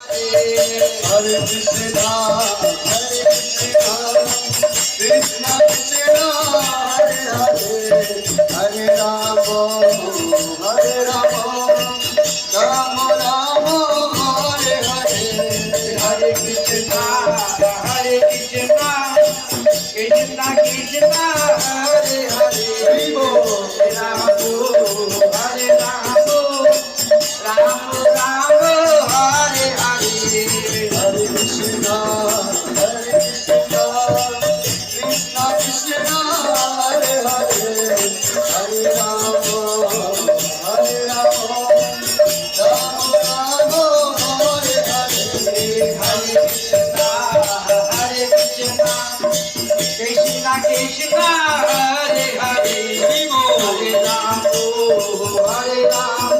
Hare Krishna, Krishna Krishna, Hare Hare, Hare Rama, Hare Rama, Rama Rama, Hare Hare, Hare Krishna, Krishna Krishna, Hare Hare, Hare Rama, Hare Rama, Rama Rama, Hare Hare, Hare Krishna, Krishna Krishna, Hare Hare, Hare Rama, Hare Rama, Rama Rama, Hare Hare, Hare Krishna, Krishna Krishna, Hare Hare, Hare Rama, Hare Rama.